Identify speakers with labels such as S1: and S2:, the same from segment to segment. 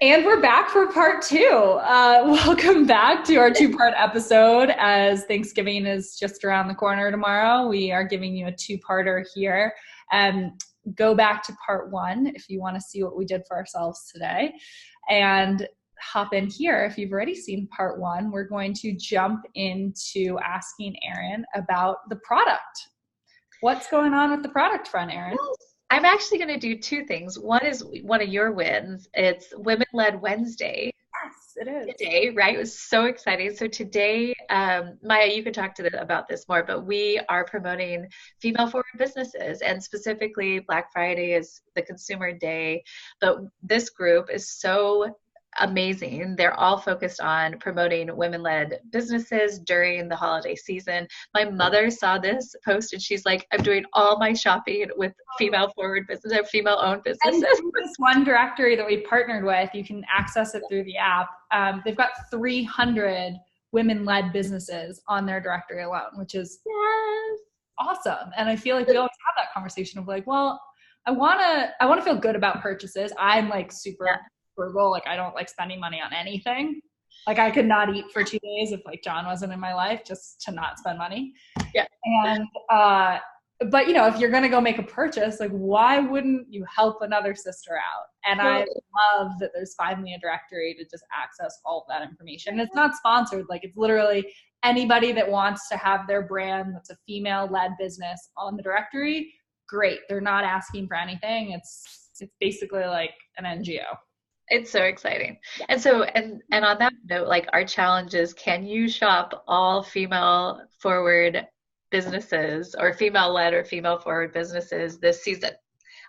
S1: And we're back for part two. Welcome back to our two-part episode. As Thanksgiving is just around the corner tomorrow, we are giving you a two-parter here. Go back to part one if you want to see what we did for ourselves today. And hop in here if you've already seen part one. We're going to jump into asking Erin about the product. What's going on with the product front, Erin?
S2: I'm actually going to do two things. One is one of your wins. It's Women-led Wednesday.
S1: Yes, it is.
S2: Today, right? It was so exciting. So today, Maya, you can talk about this more, but we are promoting female-forward businesses, and specifically Black Friday is the consumer day. But this group is so amazing. They're all focused on promoting women-led businesses during the holiday season. My mother saw this post and she's like, I'm doing all my shopping with female-forward businesses, female-owned businesses.
S1: And this one directory that we partnered with, you can access it through the app. They've got 300 women-led businesses on their directory alone, which is awesome. And I feel like we always have that conversation of like, well, I want to feel good about purchases. I'm like super frugal. Like I don't like spending money on anything. Like I could not eat for 2 days if like John wasn't in my life, just to not spend money.
S2: Yeah.
S1: And, but you know, if you're going to go make a purchase, like why wouldn't you help another sister out? And I love that there's finally a directory to just access all of that information. And it's not sponsored. Like it's literally anybody that wants to have their brand that's a female-led business on the directory. Great. They're not asking for anything. It's basically like an NGO.
S2: It's so exciting. And so, and on that note, like our challenge is, can you shop all female forward businesses or female led or female forward businesses this season?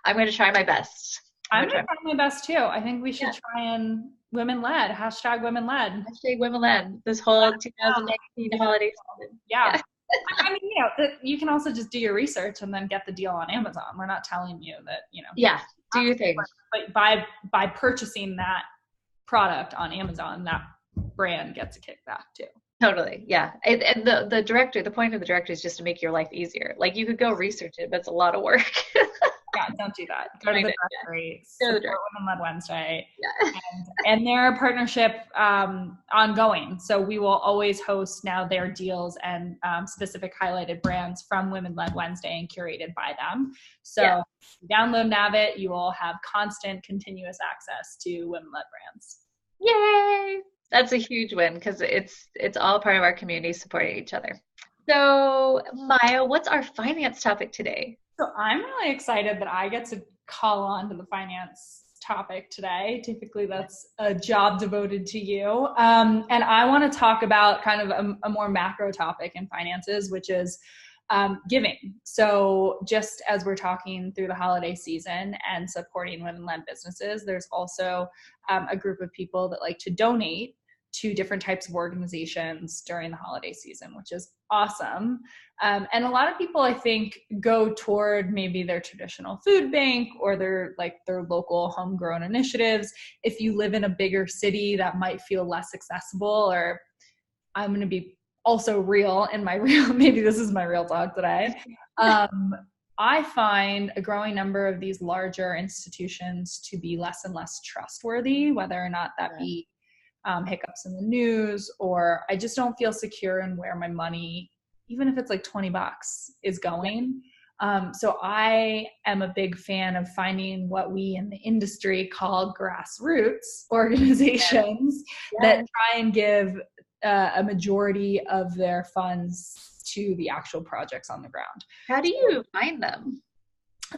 S2: I'm going to try my best.
S1: I'm going to try my best too. I think we should try and women led, hashtag women led.
S2: Hashtag women led this whole 2019 holiday season.
S1: Yeah. I mean, you know, you can also just do your research and then get the deal on Amazon. We're not telling you that, you know.
S2: Yeah. Do your thing.
S1: But by purchasing that product on Amazon, that brand gets a kickback too.
S2: Totally. Yeah. And the point of the director is just to make your life easier. Like you could go research it, but it's a lot of work.
S1: Yeah, don't do that. Go to the directory. Support Women-led Wednesday. Yeah. And their partnership ongoing. So we will always host now their deals and specific highlighted brands from Women-led Wednesday and curated by them. So download Nav.it, you will have constant, continuous access to women-led brands.
S2: Yay! That's a huge win because it's all part of our community supporting each other. So Maya, what's our finance topic today?
S1: So I'm really excited that I get to call on to the finance topic today. Typically that's a job devoted to you. And I want to talk about kind of a more macro topic in finances, which is giving. So just as we're talking through the holiday season and supporting women-led businesses, there's also a group of people that like to donate to different types of organizations during the holiday season, which is awesome. And a lot of people, I think, go toward maybe their traditional food bank or their local homegrown initiatives. If you live in a bigger city, that might feel less accessible. Or I'm going to be also real in my real, maybe this is my real talk today. I find a growing number of these larger institutions to be less and less trustworthy, whether or not that be hiccups in the news, or I just don't feel secure in where my money, even if it's like $20, is going. So I am a big fan of finding what we in the industry call grassroots organizations that try and give a majority of their funds to the actual projects on the ground.
S2: How do you find them?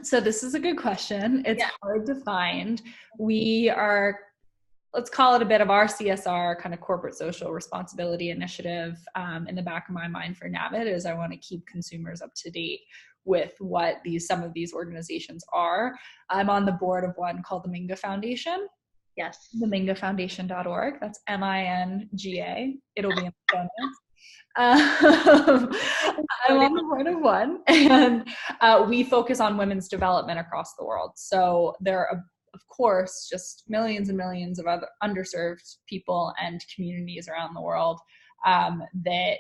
S1: So this is a good question. It's hard to find. We are, let's call it a bit of our CSR, kind of corporate social responsibility initiative. In the back of my mind for Nav.it is I want to keep consumers up to date with what some of these organizations are. I'm on the board of one called the Minga Foundation.
S2: Yes.
S1: themingafoundation.org. That's MINGA. It'll be in the show notes. I'm on the board of one, and we focus on women's development across the world. So there are, of course, just millions and millions of other underserved people and communities around the world that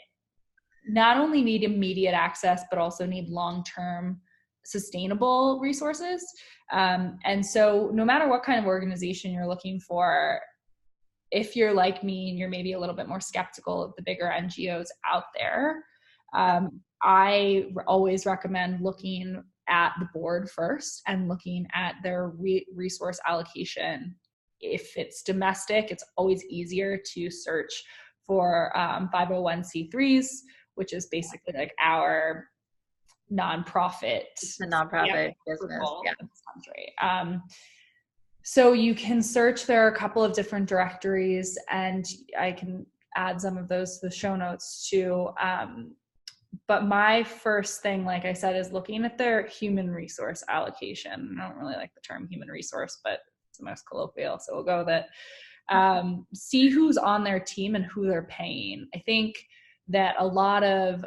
S1: not only need immediate access, but also need long-term sustainable resources. And so no matter what kind of organization you're looking for, if you're like me and you're maybe a little bit more skeptical of the bigger NGOs out there, I always recommend looking at the board first and looking at their resource allocation. If it's domestic, it's always easier to search for 501c3s, which is basically like our nonprofit.
S2: It's a nonprofit business. Yeah.
S1: So you can search, there are a couple of different directories, and I can add some of those to the show notes too. But my first thing, like I said, is looking at their human resource allocation. I don't really like the term human resource, but it's the most colloquial, so we'll go with it. See who's on their team and who they're paying. I think that a lot of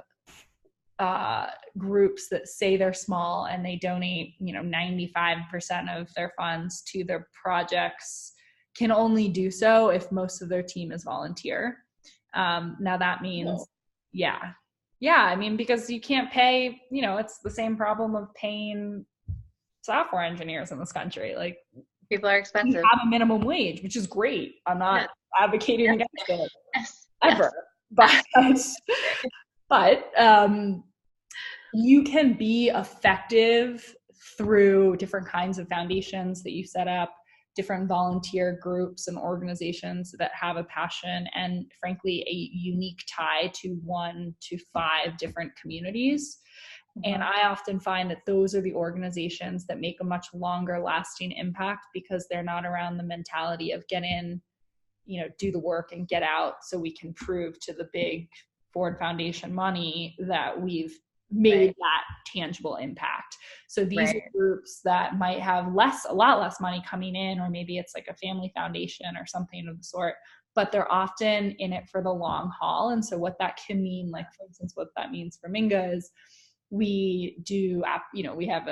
S1: groups that say they're small and they donate, 95% of their funds to their projects can only do so if most of their team is volunteer. Now that means, I mean, because you can't pay, it's the same problem of paying software engineers in this country. Like,
S2: people are expensive.
S1: You have a minimum wage, which is great. I'm not advocating against it ever, but you can be effective through different kinds of foundations that you set up, different volunteer groups and organizations that have a passion and, frankly, a unique tie to 1 to 5 different communities. And I often find that those are the organizations that make a much longer lasting impact, because they're not around the mentality of get in, do the work and get out so we can prove to the big Ford Foundation money that we've made that tangible impact. So these are groups that might have a lot less money coming in, or maybe it's like a family foundation or something of the sort, but they're often in it for the long haul. And so what that can mean, like, for instance, what that means for Minga is we do, we have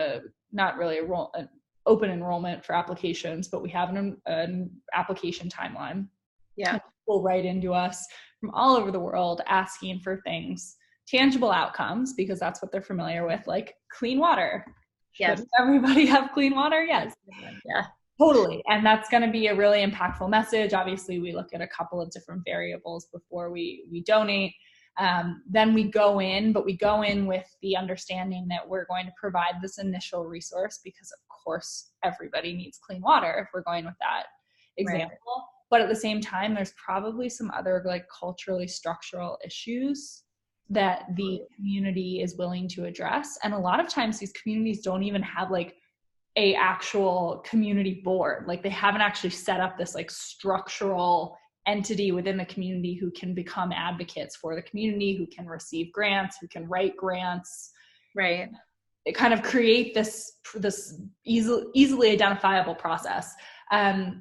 S1: not really an open enrollment for applications, but we have an application timeline. Yeah. People write into us from all over the world asking for things, tangible outcomes, because that's what they're familiar with, like clean water. Yes. Should everybody have clean water? Yes.
S2: Yeah.
S1: Totally. And that's going to be a really impactful message. Obviously, we look at a couple of different variables before we donate. Then we go in with the understanding that we're going to provide this initial resource because, of course, everybody needs clean water if we're going with that example. Right. But at the same time, there's probably some other like culturally structural issues that the community is willing to address. And a lot of times these communities don't even have like a actual community board. Like, they haven't actually set up this like structural entity within the community who can become advocates for the community, who can receive grants, who can write grants.
S2: Right.
S1: It kind of create this easily identifiable process.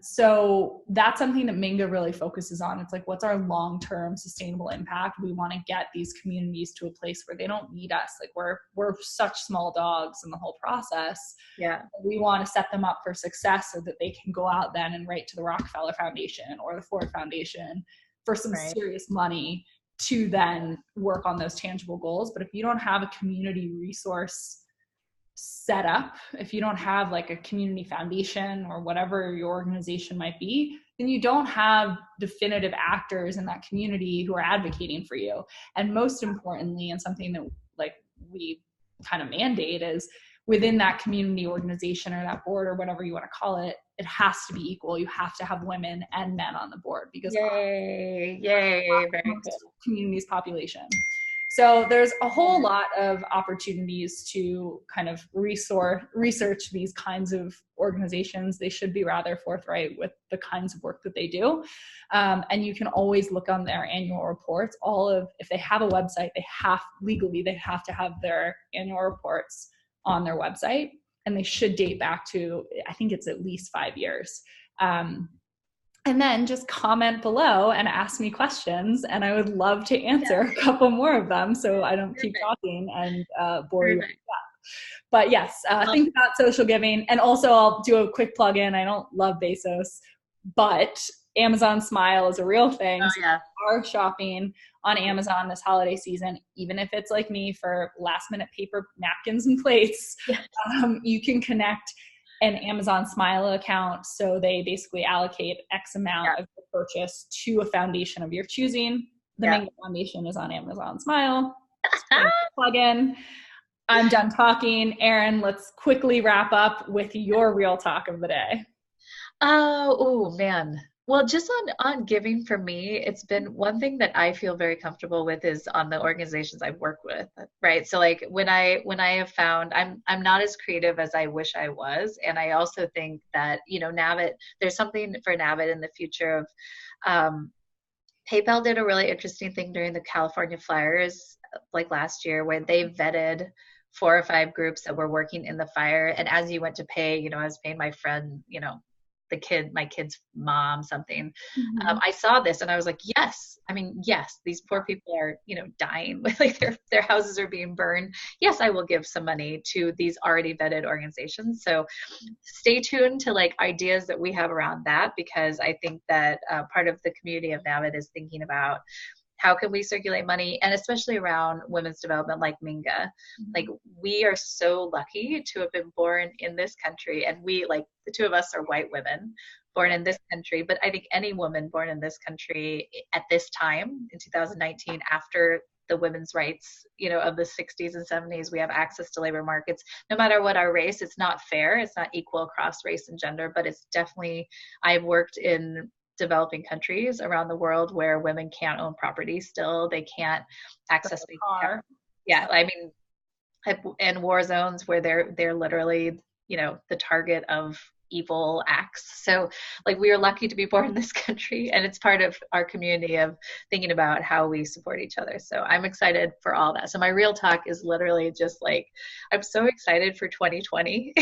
S1: So that's something that Minga really focuses on. It's like, what's our long-term sustainable impact? We want to get these communities to a place where they don't need us. Like, we're such small dogs in the whole process.
S2: Yeah.
S1: We want to set them up for success so that they can go out then and write to the Rockefeller Foundation or the Ford Foundation for some serious money to then work on those tangible goals. But if you don't have a community resource set up, if you don't have like a community foundation or whatever your organization might be, then you don't have definitive actors in that community who are advocating for you. And most importantly, and something that like we kind of mandate, is within that community organization or that board or whatever you want to call it, it has to be equal. You have to have women and men on the board, because
S2: yay, very good.
S1: Community's population. So there's a whole lot of opportunities to kind of research these kinds of organizations. They should be rather forthright with the kinds of work that they do. And you can always look on their annual reports. If they have a website, they have to have their annual reports on their website, and they should date back to, I think it's at least 5 years. And then just comment below and ask me questions, and I would love to answer a couple more of them so I don't keep talking and bore you. But yes, think about social giving. And also, I'll do a quick plug-in. I don't love Bezos, but Amazon Smile is a real thing.
S2: Oh,
S1: So
S2: yeah.
S1: if you are shopping on Amazon this holiday season, even if it's like me for last minute paper napkins and plates,
S2: Yes.
S1: you can connect an Amazon Smile account. So they basically allocate X amount of the purchase to a foundation of your choosing. The Mingo Foundation is on Amazon Smile. Plug in. I'm done talking. Erin, let's quickly wrap up with your real talk of the day.
S2: Oh man. Well, just on giving for me, it's been one thing that I feel very comfortable with is on the organizations I've worked with, right? So like when I have found I'm not as creative as I wish I was, and I also think that Nav.it, there's something for Nav.it in the future of PayPal did a really interesting thing during the California fires like last year where they vetted 4 or 5 groups that were working in the fire, and as you went to pay, I was paying my friend, my kid's mom something. I saw this and I was like, yes, yes, these poor people are, dying, like their houses are being burned. Yes, I will give some money to these already vetted organizations. So stay tuned to like ideas that we have around that, because I think that part of the community of Nav.it is thinking about how can we circulate money, and especially around women's development like Minga. Like we are so lucky to have been born in this country, and we, like the two of us are white women born in this country, but I think any woman born in this country at this time in 2019, after the women's rights, of the 60s and 70s, we have access to labor markets. No matter what our race, it's not fair. It's not equal across race and gender, but it's definitely, I've worked in developing countries around the world where women can't own property still. They can't access a car. Yeah, in war zones where they're literally, the target of evil acts. So like we are lucky to be born in this country, and it's part of our community of thinking about how we support each other. So I'm excited for all that. So my real talk is literally just like, I'm so excited for 2020.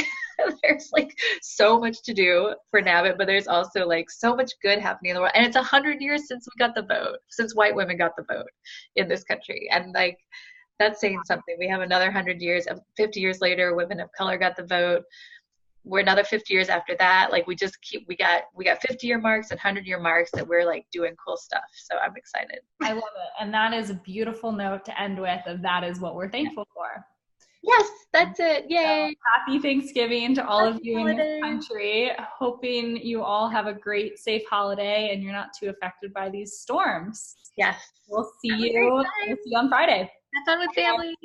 S2: There's like so much to do for Nav.it, but there's also like so much good happening in the world. And it's 100 years since we got the vote, since white women got the vote in this country. And like, that's saying something. We have another 100 years, 50 years later, women of color got the vote. We're another 50 years after that. Like we got 50-year marks and 100-year marks that we're like doing cool stuff. So I'm excited.
S1: I love it. And that is a beautiful note to end with, of that is what we're thankful for.
S2: Yes, that's it. Yay.
S1: So, happy Thanksgiving to all of you in this country. Hoping you all have a great, safe holiday and you're not too affected by these storms.
S2: Yes.
S1: We'll see you on Friday.
S2: Have fun with family.